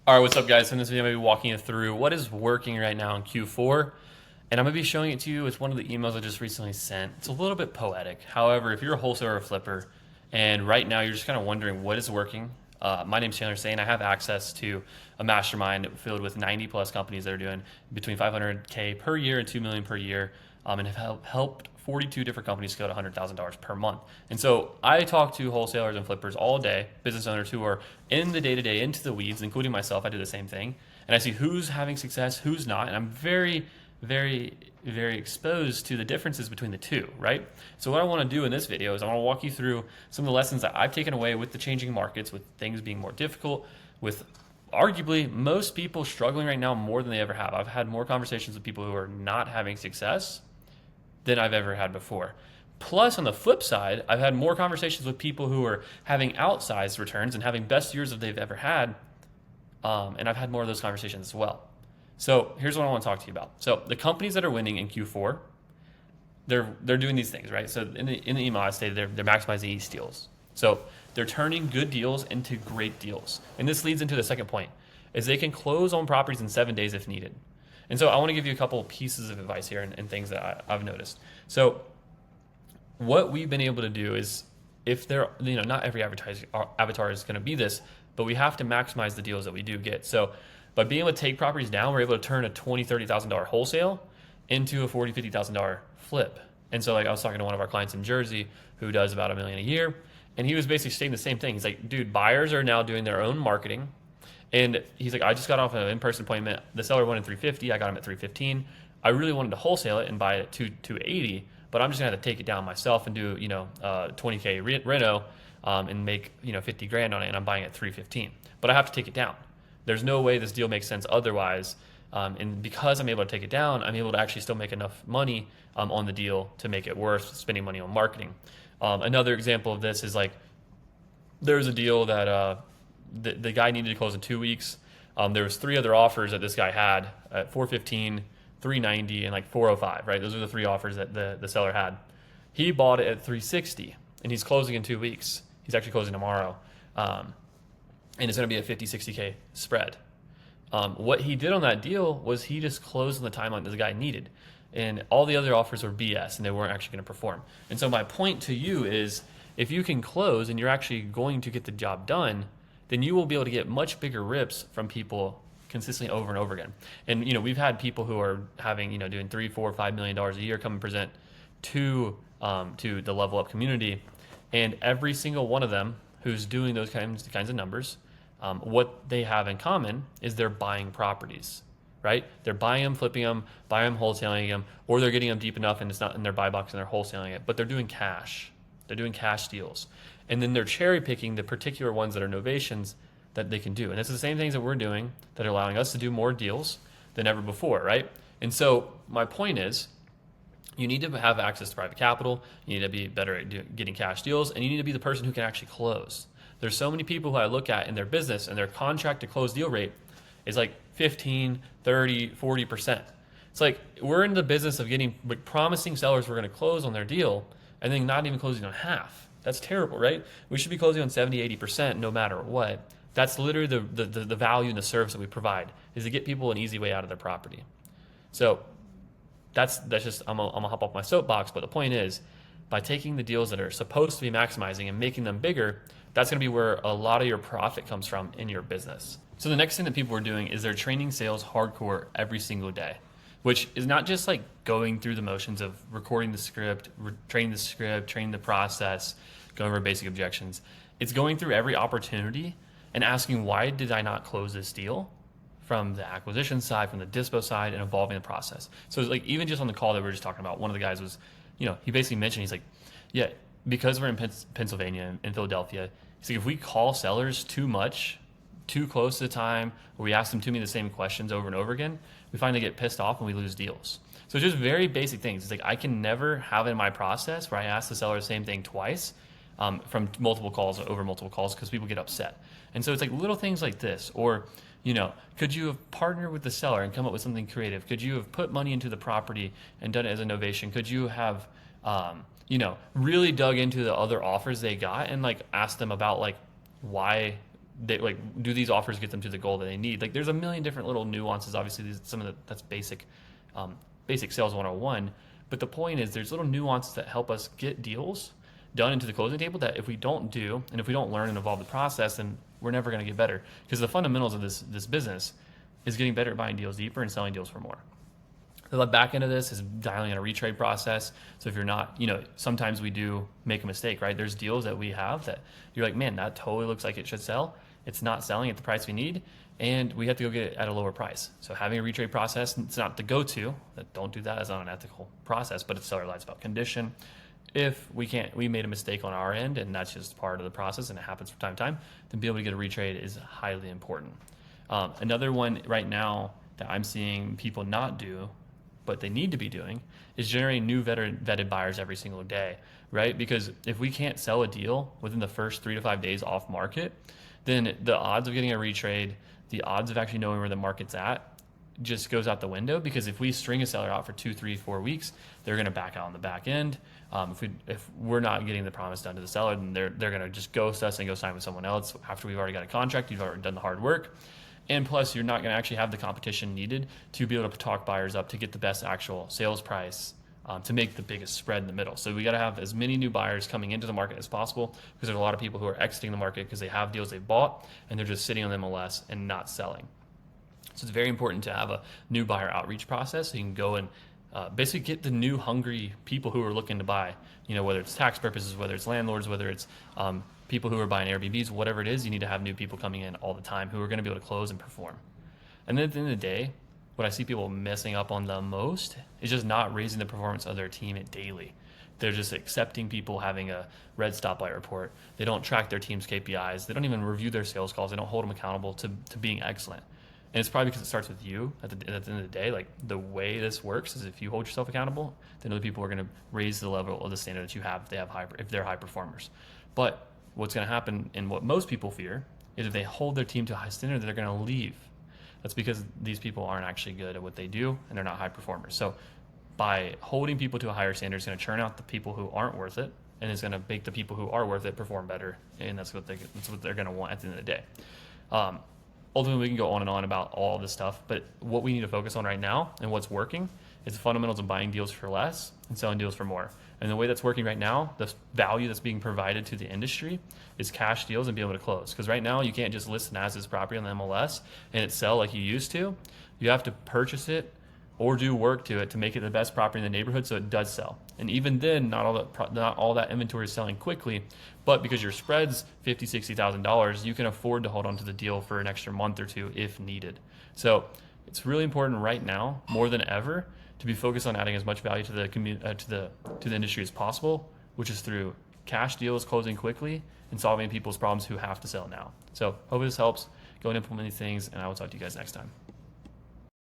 All right, what's up, guys? So in this video, I'm going to be walking you through what is working right now in Q4, and I'm going to be showing it to you. It's one of the emails I just recently sent. It's a little bit poetic. However, if you're a wholesaler or a flipper, and right now you're just kind of wondering what is working, my name's Chandler, I have access to a mastermind filled with 90 plus companies that are doing between 500K per year and 2 million per year, and have helped 42 different companies scale to $100,000 per month. And so I talk to wholesalers and flippers all day, business owners who are in the day to day, into the weeds, including myself. I do the same thing. And I see who's having success, who's not. And I'm very exposed to the differences between the two, right? So what I want to do in this video is I want to walk you through some of the lessons that I've taken away with the changing markets, with things being more difficult, with arguably most people struggling right now more than they ever have. I've had more conversations with people who are not having success than I've ever had before. Plus, on the flip side, I've had more conversations with people who are having outsized returns and having best years that they've ever had. And I've had more of those conversations as well. So here's what I want to talk to you about. So the companies that are winning in Q4, they're doing these things, right? So in the email I stated they're maximizing these deals. So they're turning good deals into great deals. And this leads into the second point, is they can close on properties in 7 days if needed. And so I want to give you a couple pieces of advice here and things that I've noticed. So what we've been able to do is, if they're, not every avatar is going to be this, but we have to maximize the deals that we do get. So by being able to take properties down, we're able to turn a $20,000, $30,000 wholesale into a $40,000, $50,000 flip. And so like I was talking to one of our clients in Jersey who does about $1 million a year, and he was basically saying the same thing. He's like, dude, buyers are now doing their own marketing. And he's like, I just got off an in-person appointment. The seller wanted 350. I got him at 315. I really wanted to wholesale it and buy it at 280, but I'm just gonna have to take it down myself and do 20K reno and make 50 grand on it, and I'm buying it at 315. But I have to take it down. There's no way this deal makes sense otherwise. And because I'm able to take it down, I'm able to actually still make enough money on the deal to make it worth spending money on marketing. Another example of this is like, there's a deal that the guy needed to close in 2 weeks. There was 3 other offers that this guy had at 415, 390, and like 405, right? Those are the 3 offers that the seller had. He bought it at 360, and he's closing in 2 weeks. He's actually closing tomorrow. And it's going to be a 50, 60K spread. What he did on that deal was he just closed on the timeline that the guy needed. And all the other offers were BS, and they weren't actually going to perform. And so my point to you is, if you can close and you're actually going to get the job done, then you will be able to get much bigger rips from people consistently over and over again. And we've had people who are having doing $3, $4, $5 million a year come and present to the Level Up community, and every single one of them who's doing those kinds of numbers, what they have in common is they're buying properties, right? They're buying them, flipping them, buying them, wholesaling them, or they're getting them deep enough and it's not in their buy box and they're wholesaling it, but they're doing cash. They're doing cash deals. And then they're cherry picking the particular ones that are novations that they can do. And it's the same things that we're doing that are allowing us to do more deals than ever before, right? And so my point is, you need to have access to private capital, you need to be better at getting cash deals, and you need to be the person who can actually close. There's so many people who I look at in their business and their contract to close deal rate is like 15, 30, 40%. It's like we're in the business of promising sellers we're going to close on their deal and then not even closing on half. That's terrible, right? We should be closing on 70, 80% no matter what. That's literally the value and the service that we provide, is to get people an easy way out of their property. So that's just, I'm gonna hop off my soapbox, but the point is, by taking the deals that are supposed to be maximizing and making them bigger, that's gonna be where a lot of your profit comes from in your business. So the next thing that people are doing is they're training sales hardcore every single day, which is not just like going through the motions of recording the script, training the process, going over basic objections. It's going through every opportunity and asking, why did I not close this deal? From the acquisition side, from the dispo side, and evolving the process. So it's like, even just on the call that we were just talking about, one of the guys was, he basically mentioned, he's like, yeah, because we're in Pennsylvania and Philadelphia, he's like, if we call sellers too much, too close to the time, or we ask them too many of the same questions over and over again, we find they get pissed off and we lose deals. So it's just very basic things. It's like, I can never have in my process where I ask the seller the same thing twice from multiple calls over multiple calls, because people get upset. And so it's like little things like this, or could you have partnered with the seller and come up with something creative? Could you have put money into the property and done it as a novation? Could you have, really dug into the other offers they got and like asked them about like why they like, do these offers get them to the goal that they need? Like, there's a million different little nuances. Obviously, that's basic sales 101. But the point is, there's little nuances that help us get deals done into the closing table that if we don't do, and if we don't learn and evolve the process, then we're never going to get better. Because the fundamentals of this business is getting better at buying deals deeper and selling deals for more. The back end of this is dialing in a retrade process. So if you're not, sometimes we do make a mistake, right? There's deals that we have that you're like, man, that totally looks like it should sell. It's not selling at the price we need, and we have to go get it at a lower price. So having a retrade process, it's not the go-to. Don't do that as an unethical process, but it's seller lies about condition. If we made a mistake on our end, and that's just part of the process, and it happens from time to time, then be able to get a retrade is highly important. Another one right now that I'm seeing people not do, but they need to be doing, is generating new vetted buyers every single day, right? Because if we can't sell a deal within the first 3 to 5 days off market, then the odds of getting a retrade, the odds of actually knowing where the market's at, just goes out the window. Because if we string a seller out for 2, 3, 4 weeks, they're going to back out on the back end. If we're not getting the promise done to the seller, then they're going to just ghost us and go sign with someone else after we've already got a contract. You've already done the hard work. And plus, you're not going to actually have the competition needed to be able to talk buyers up to get the best actual sales price, to make the biggest spread in the middle. So we got to have as many new buyers coming into the market as possible, because there's a lot of people who are exiting the market because they have deals they've bought and they're just sitting on MLS and not selling. So it's very important to have a new buyer outreach process so you can go and basically get the new hungry people who are looking to buy, whether it's tax purposes, whether it's landlords, whether it's people who are buying Airbnbs, whatever it is, you need to have new people coming in all the time who are going to be able to close and perform. And then at the end of the day, what I see people messing up on the most is just not raising the performance of their team daily. They're just accepting people having a red stoplight report. They don't track their team's KPIs. They don't even review their sales calls. They don't hold them accountable to being excellent. And it's probably because it starts with you at the end of the day. Like, the way this works is if you hold yourself accountable, then other people are going to raise the level of the standard that you have if they're high performers. But what's going to happen, and what most people fear, is if they hold their team to a high standard, they're going to leave. That's because these people aren't actually good at what they do, and they're not high performers. So by holding people to a higher standard, it's going to churn out the people who aren't worth it, and it's going to make the people who are worth it perform better, and that's what they're going to want at the end of the day. Ultimately, we can go on and on about all this stuff, but what we need to focus on right now and what's working is the fundamentals of buying deals for less and selling deals for more. And the way that's working right now, the value that's being provided to the industry is cash deals and be able to close. Because right now, you can't just list an as-is property on the MLS and it sell like you used to. You have to purchase it or do work to it to make it the best property in the neighborhood so it does sell. And even then, not all that inventory is selling quickly, but because your spread's $50,000, $60,000, you can afford to hold on to the deal for an extra month or two if needed. So it's really important right now, more than ever, to be focused on adding as much value to the to the industry as possible, which is through cash deals, closing quickly, and solving people's problems who have to sell now. So hopefully this helps. Go and implement these things, and I will talk to you guys next time.